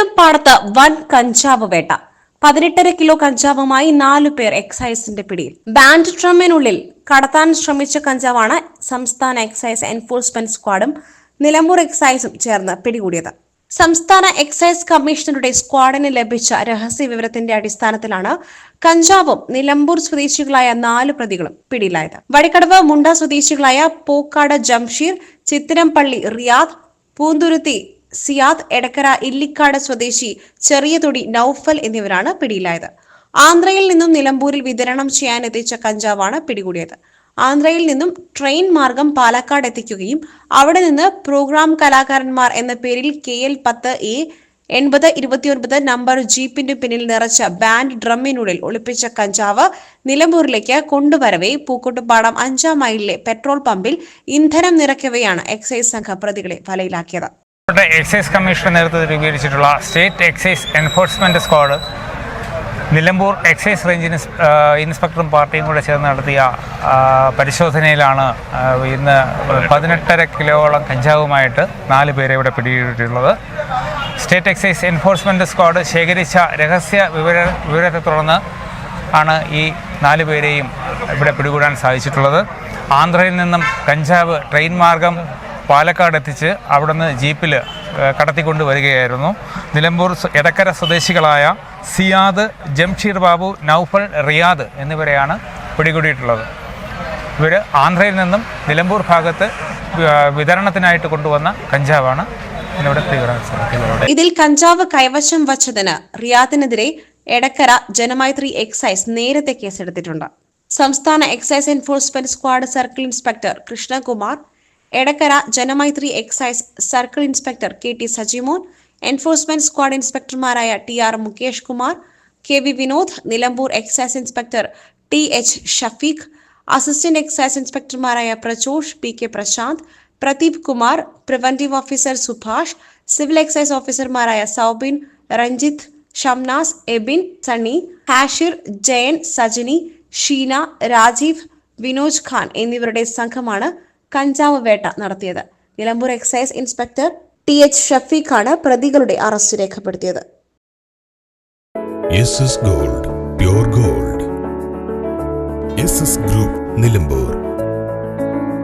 പൂക്കോട്ടുംപാടത്ത് വൻ കഞ്ചാവ് വേട്ട. 18.5 കിലോ കഞ്ചാവുമായി 4 പേർ എക്സൈസിന്റെ പിടിയിൽ. ബാൻഡ് ഡ്രമ്മിനുള്ളിൽ കടത്താൻ ശ്രമിച്ച കഞ്ചാവാണ് സംസ്ഥാന എക്സൈസ് എൻഫോഴ്സ്മെന്റ് സ്ക്വാഡും നിലമ്പൂർ എക്സൈസും ചേർന്ന് പിടികൂടിയത്. സംസ്ഥാന എക്സൈസ് കമ്മീഷണറുടെ സ്ക്വാഡിന് ലഭിച്ച രഹസ്യ വിവരത്തിന്റെ അടിസ്ഥാനത്തിലാണ് കഞ്ചാവും നിലമ്പൂർ സ്വദേശികളായ 4 പ്രതികളും പിടിയിലായത്. വഴിക്കടവ് മുണ്ട സ്വദേശികളായ പോക്കാട് ജംഷീർ, ചിത്തിരംപള്ളി റിയാദ്, പൂന്തുരുത്തി സിയാദ്, എടക്കര ഇല്ലിക്കാട് സ്വദേശി ചെറിയതൊടി നൌഫൽ എന്നിവരാണ് പിടിയിലായത്. ആന്ധ്രയിൽ നിന്നും നിലമ്പൂരിൽ വിതരണം ചെയ്യാൻ എത്തിച്ച കഞ്ചാവാണ് പിടികൂടിയത്. ആന്ധ്രയിൽ നിന്നും ട്രെയിൻ മാർഗം പാലക്കാട് എത്തിക്കുകയും അവിടെ നിന്ന് പ്രോഗ്രാം കലാകാരന്മാർ എന്ന പേരിൽ KL10A 8029 നമ്പർ ജീപ്പിന്റെ പിന്നിൽ നിറച്ച ബാൻഡ് ഡ്രമ്മിനുള്ളിൽ ഒളിപ്പിച്ച കഞ്ചാവ് നിലമ്പൂരിലേക്ക് കൊണ്ടുവരവേ പൂക്കോട്ടുപാടം 5-ാം മൈലിലെ പെട്രോൾ പമ്പിൽ ഇന്ധനം നിറയ്ക്കവെയാണ് എക്സൈസ് സംഘം പ്രതികളെ വലയിലാക്കിയത്. എക്സൈസ് കമ്മീഷണർ നേതൃത്വത്തിൽ രൂപീകരിച്ചിട്ടുള്ള state excise enforcement squad Nilambur excise range ഇൻസ്പെക്ടറും പാർട്ടിയും കൂടെ ചേർന്ന് നടത്തിയ പരിശോധനയിലാണ് ഇന്ന് 18.5 കിലോയോളം കഞ്ചാവുമായിട്ട് 4 പേരെ ഇവിടെ പിടികൂടിയിട്ടുള്ളത്. സ്റ്റേറ്റ് എക്സൈസ് എൻഫോഴ്സ്മെന്റ് സ്ക്വാഡ് ശേഖരിച്ച രഹസ്യ വിവരത്തെ തുടർന്ന് ആണ് ഈ 4 പേരെയും ഇവിടെ പിടികൂടാൻ സാധിച്ചിട്ടുള്ളത്. ആന്ധ്രയിൽ നിന്നും കഞ്ചാവ് ട്രെയിൻ മാർഗം പാലക്കാട് എത്തിച്ച് അവിടുന്ന് ജീപ്പിൽ കടത്തിക്കൊണ്ട് വരികയായിരുന്നു. നിലമ്പൂർ എടക്കര സ്വദേശികളായ സിയാദ്, ജംഷീർ ബാബു, നൌഫൽ, റിയാദ് എന്നിവരെയാണ് പിടികൂടിയിട്ടുള്ളത്. ഇവർ ആന്ധ്രയിൽ നിന്നും നിലമ്പൂർ ഭാഗത്ത് വിതരണത്തിനായിട്ട് കൊണ്ടുവന്ന കഞ്ചാവാണ് ഇവിടെ പിടികൂടാൻ സാധിക്കുന്നത്. ഇതിൽ കഞ്ചാവ് കൈവശം വച്ചതിന് റിയാദിനെതിരെ എടക്കര ജനമൈത്രി എക്സൈസ് നേരത്തെ കേസെടുത്തിട്ടുണ്ട്. സംസ്ഥാന excise enforcement squad circle inspector Krishnakumar, Edakkara Janamaithri excise circle inspector KT Sajimon, enforcement squad ഇൻസ്പെക്ടർമാരായ TR Mukesh Kumar, KV Vinod, Nilambur excise inspector TH Shafeeq, assistant excise ഇൻസ്പെക്ടർമാരായ Prajosh, PK Prashanth, Pradeep Kumar, preventive officer Subhash, civil excise ഓഫീസർമാരായ സൗബിൻ, രഞ്ജിത്ത്, ഷംനാസ്, എബിൻ, സണ്ണി, ഹാഷിർ, ജയൻ, സജനി, ഷീന, രാജീവ്, വിനോജ് ഖാൻ എന്നിവരുടെ സംഘമാണ് കഞ്ചാവ് വേട്ട നടത്തിയത്. നിലമ്പൂർ എക്സൈസ് ഇൻസ്പെക്ടർ TH ഷഫീഖാണ് പ്രതികളുടെ അറസ്റ്റ് രേഖപ്പെടുത്തിയത്. Gold, pure gold. Group Nilambur.